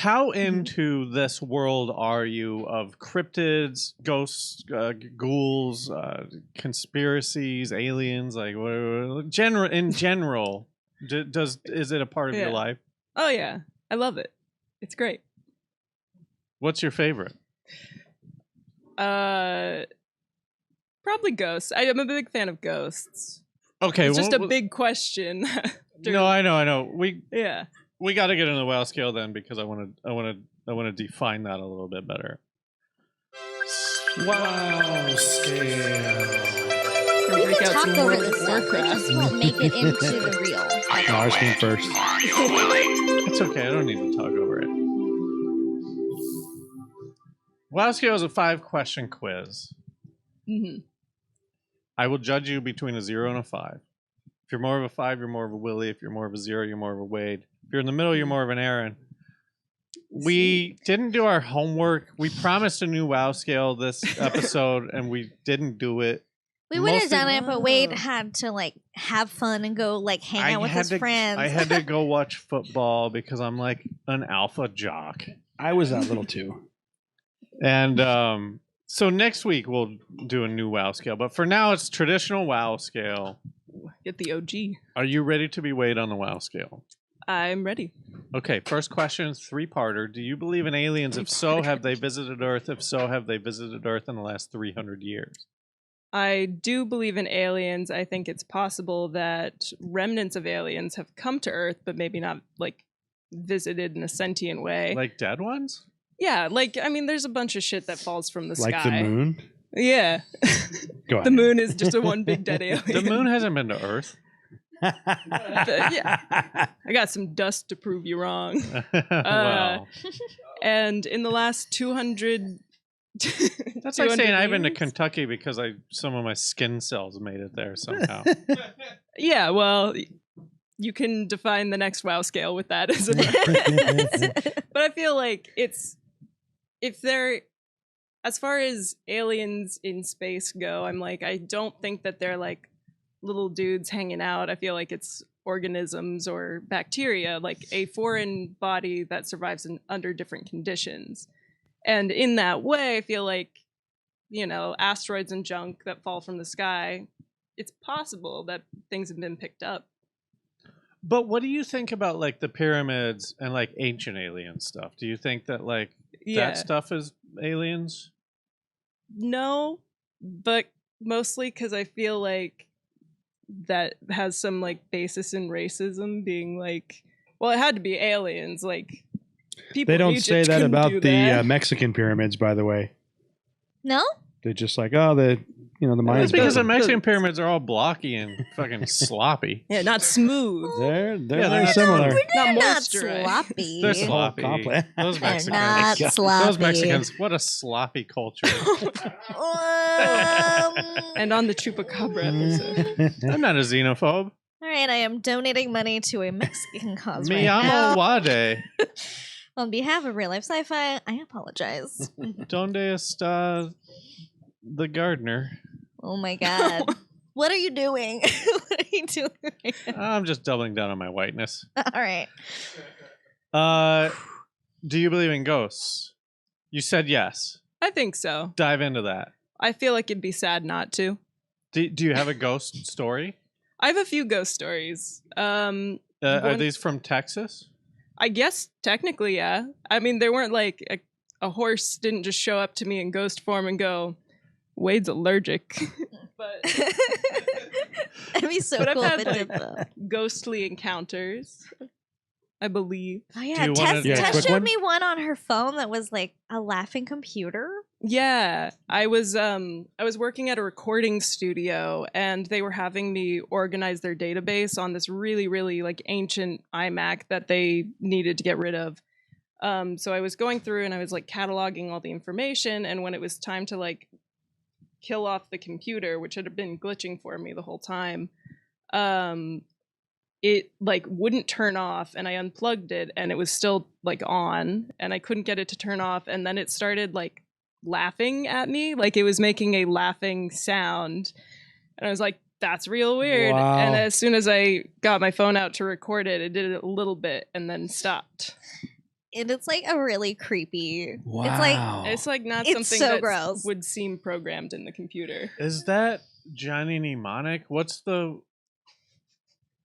How into this world are you of cryptids, ghosts, ghouls, conspiracies, aliens? Like, in general, is it a part of your life? Oh yeah, I love it. It's great. What's your favorite? Probably ghosts. I'm a big fan of ghosts. Okay, it's just a big question. No, I know. We got to get into the WoW scale then, because I want to define that a little bit better. WoW scale. We could talk over this stuff. We just won't make it into the reel. No, ours came first. It's okay. I don't need to talk over it. WoW scale is a 5-question quiz. Mm-hmm. I will judge you between a 0 and a 5. If you're more of a 5, you're more of a Willy. If you're more of a 0, you're more of a Wade. If you're in the middle, you're more of an Aaron. We didn't do our homework. We promised a new WoW scale this episode, and we didn't do it. We would have done it, but Wade had to like have fun and go like hang out with his friends. I had to go watch football because I'm like an alpha jock. I was that little too. And so next week we'll do a new WoW scale, but for now it's traditional WoW scale. Get the OG. Are you ready to be weighed on the WoW scale? I'm ready. Okay, first question is 3-parter. Do you believe in aliens? If so, have they visited Earth? If so, have they visited Earth in the last 300 years? I do believe in aliens. I think it's possible that remnants of aliens have come to Earth, but maybe not like visited in a sentient way. Like dead ones? Yeah, like, I mean, there's a bunch of shit that falls from the sky. Like the moon? Yeah. Go ahead. The moon is just a one big dead alien. The moon hasn't been to Earth. Yeah. I got some dust to prove you wrong. Wow. And in the last 200... That's like saying I've been to Kentucky because some of my skin cells made it there somehow. Yeah, well, you can define the next WoW scale with that as a reference. But I feel like if they're, as far as aliens in space go, I'm like, I don't think that they're like little dudes hanging out. I feel like it's organisms or bacteria, like a foreign body that survives under different conditions. And in that way, I feel like, you know, asteroids and junk that fall from the sky, it's possible that things have been picked up. But what do you think about like the pyramids and like ancient alien stuff? Do you think that like that stuff is aliens? No, but mostly because I feel like that has some like basis in racism, being like, well, it had to be aliens, like. People they don't say that about the Mexican pyramids, by the way. No? They're just like, oh, the Mayans. That's because the Mexican pyramids are all blocky and fucking sloppy. Yeah, not smooth. They're very similar. They're not sloppy. They're sloppy. Those Mexicans. They're not sloppy. Those Mexicans. What a sloppy culture. And on the Chupacabra episode. I'm not a xenophobe. All right, I am donating money to a Mexican cause Me right now. Wade. On behalf of Real Life Sci-Fi, I apologize. Donde está the gardener? Oh my god. What are you doing? What are you doing right now? I'm just doubling down on my whiteness. All right. Do you believe in ghosts? You said yes. I think so. Dive into that. I feel like it'd be sad not to. Do you have a ghost story? I have a few ghost stories. Are these from Texas? I guess technically, yeah. I mean, they weren't like a horse didn't just show up to me in ghost form and go, Wade's allergic. But that'd be so cool if it did though. Ghostly encounters, I believe. Oh yeah, Tess showed me one on her phone that was like a laughing computer. Yeah, I was working at a recording studio, and they were having me organize their database on this really, really like ancient iMac that they needed to get rid of. So I was going through and I was like cataloging all the information, and when it was time to like kill off the computer, which had been glitching for me the whole time, it like wouldn't turn off, and I unplugged it and it was still like on, and I couldn't get it to turn off, and then it started like laughing at me, like it was making a laughing sound, and I was like, that's real weird. Wow. And as soon as I got my phone out to record it, it did it a little bit and then stopped. and it's like a really creepy. Wow. It's like not It's something so that gross. would seem programmed in the computer. Is that Johnny Mnemonic? What's the?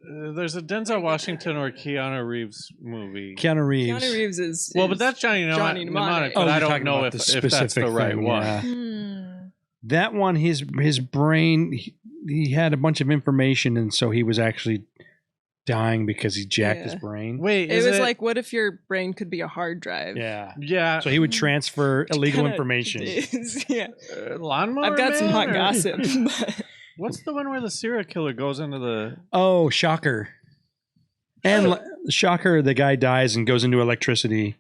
There's a Denzel Washington or Keanu Reeves movie. Keanu Reeves. Keanu Reeves is Well, but that's Johnny Mnemonic. Mnemonic. But Oh, I you're don't talking know about if the that's the specific right thing, one. yeah. That one, his brain, he had a bunch of information, and so he was actually dying because he jacked his brain. Wait, It was like, what if your brain could be a hard drive? Yeah. Yeah. So he would transfer illegal Kinda information. is, yeah. Lawnmower I've got some Man, hot or- gossip. but- What's the one where the serial killer goes into the? Oh, Shocker. And Shocker, the guy dies and goes into electricity.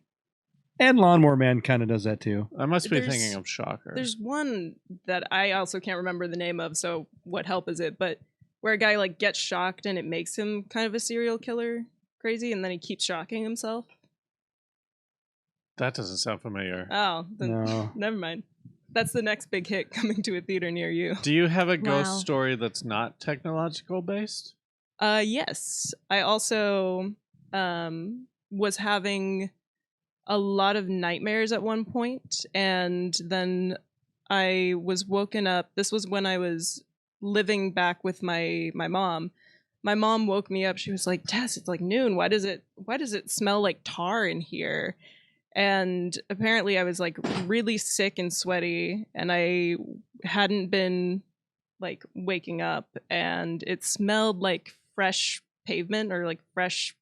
And Lawnmower Man kind of does that too. I must be There's- thinking of Shocker. There's one that I also can't remember the name of, so what help is it? But where a guy like gets shocked and it makes him kind of a serial killer crazy, and then he keeps shocking himself. That doesn't sound familiar. Oh, then No. never mind. That's the next big hit coming to a theater near you. Do you have a ghost Wow. story that's not technological based? Yes. I also was having a lot of nightmares at one point, and then I was woken up. This was when I was living back with my mom. My mom woke me up. She was like, "Tess, it's like noon. Why does it smell like tar in here?" And apparently I was like really sick and sweaty, and I hadn't been like waking up, and it smelled like fresh pavement or like fresh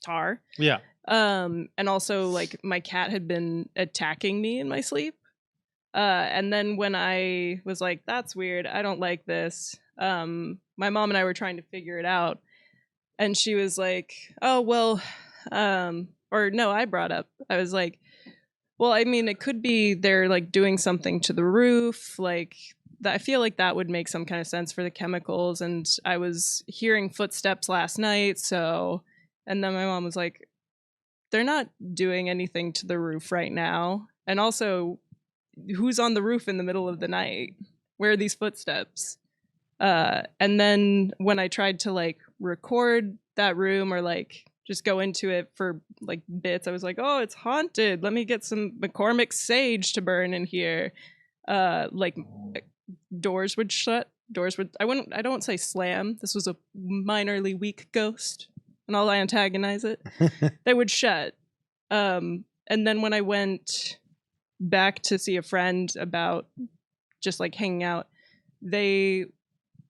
tar. Yeah. And also like my cat had been attacking me in my sleep. And then when I was like, that's weird, I don't like this, my mom and I were trying to figure it out, and she was like, oh well, or no, I brought up, I was like, well, I mean, it could be they're like doing something to the roof, like I feel like that would make some kind of sense for the chemicals. And I was hearing footsteps last night, so, and then my mom was like, they're not doing anything to the roof right now. And also, who's on the roof in the middle of the night? Where are these footsteps? And then when I tried to like record that room or like just go into it for like bits, I was like, oh, it's haunted. Let me get some McCormick sage to burn in here. Like doors would shut. I don't say slam. This was a minorly weak ghost, and I'll antagonize it. They would shut. And then when I went back to see a friend about just like hanging out, they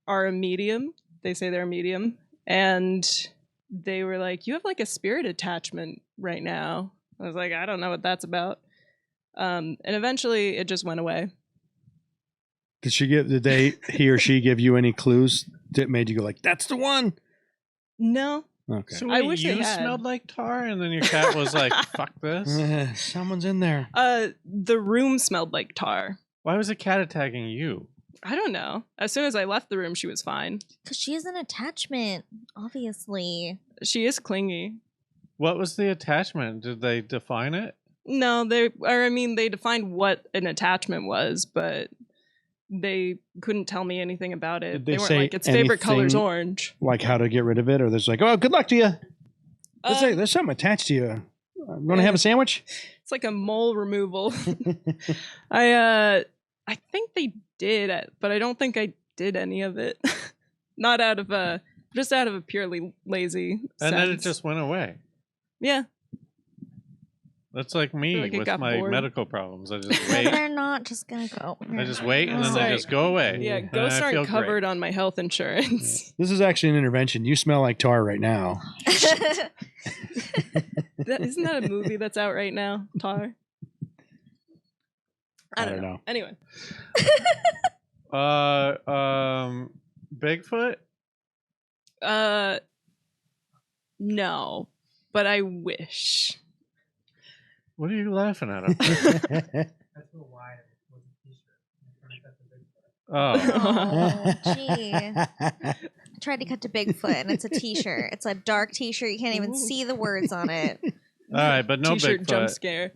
are a medium. They say they're a medium, and they were like, you have like a spirit attachment right now. I was like, I don't know what that's about. And eventually it just went away. Did he or she give you any clues that made you go like, that's the one? No. Okay. So I wait, wish they you had. smelled like tar, and then your cat was like, "Fuck this." Someone's in there. The room smelled like tar. Why was a cat attacking you? I don't know. As soon as I left the room, she was fine. Because she has an attachment, obviously. She is clingy. What was the attachment? Did they define it? No, they defined what an attachment was, but they couldn't tell me anything about it. Did they They weren't say like, its favorite color's anything- orange. Like how to get rid of it, or there's like, oh, good luck to you. Uh, There's something attached to you. Want to have a sandwich? It's like a mole removal. I think they did, but I don't think I did any of it. Not out of just out of a purely lazy And then it sense. just went away. Yeah. That's like me like it with got my bored. medical problems. I just But wait. they're not just gonna go. I just wait, and then Sorry. they just go away. Yeah, And ghosts I feel aren't great. covered on my health insurance. This is actually an intervention. You smell like tar right now. Isn't that a movie that's out right now? Tar? I don't know. Anyway. Bigfoot? No. But I wish. What are you laughing at? Him? Oh, Oh, gee. I tried to cut to Bigfoot, and it's a T-shirt. It's a dark T-shirt. You can't even Ooh. see the words on it. all right, but no T-shirt jump Bigfoot. scare.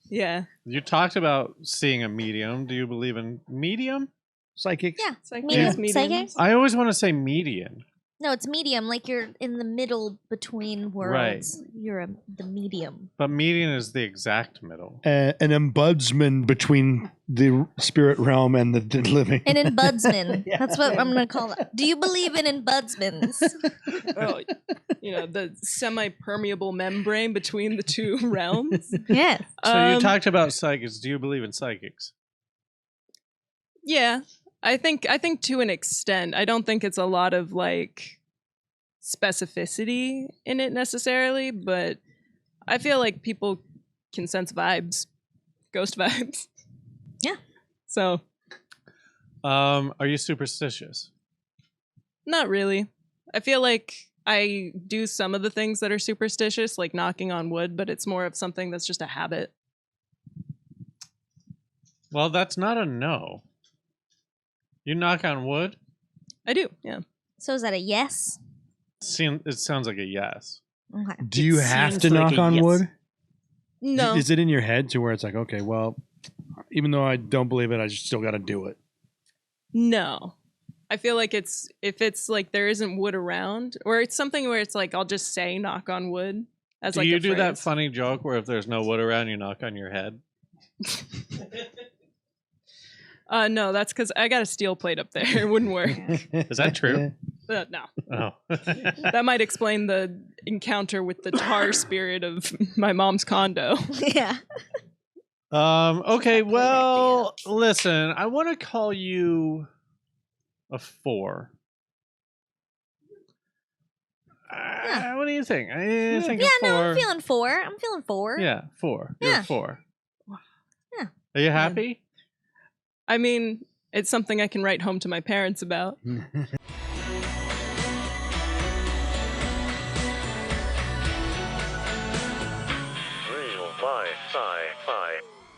Yeah. You talked about seeing a medium. Do you believe in medium? Psychics. Yeah. Psychics, Medium, mediums. psychics. I always want to say median. No, it's medium. Like you're in the middle between worlds. You're the medium. But median is the exact middle. An ombudsman between the spirit realm and the living. An ombudsman. That's what I'm going to call it. Do you believe in ombudsmans? Oh, the semi-permeable membrane between the two realms. Yes. So you talked about psychics. Do you believe in psychics? Yeah, I think to an extent. I don't think it's a lot of like specificity in it necessarily, but I feel like people can sense vibes, ghost vibes. Yeah. So, are you superstitious? not really. I feel like I do some of the things that are superstitious, like knocking on wood, but it's more of something that's just a habit. Well, that's not a no. You knock on wood? I do, yeah. So is that a yes? It sounds like a yes. Okay. Do you have seems to like knock a on yes. wood? No. Is it in your head to where it's like, okay, well, even though I don't believe it, I just still got to do it? No. I feel like if it's like there isn't wood around, or it's something where it's like I'll just say knock on wood as Do like you a do that phrase. funny joke where if there's no wood around, you knock on your head? No, that's because I got a steel plate up there. It wouldn't work. Is that true? No. Oh. That might explain the encounter with the tar spirit of my mom's condo. Yeah. Okay, well, listen, I want to call you a 4. Yeah. What do you think? I think Yeah, a 4. no, I'm feeling 4. I'm feeling 4. Yeah, 4. You're Yeah. a 4. Yeah. Are you happy? I mean, it's something I can write home to my parents about. Real Sci-Fi.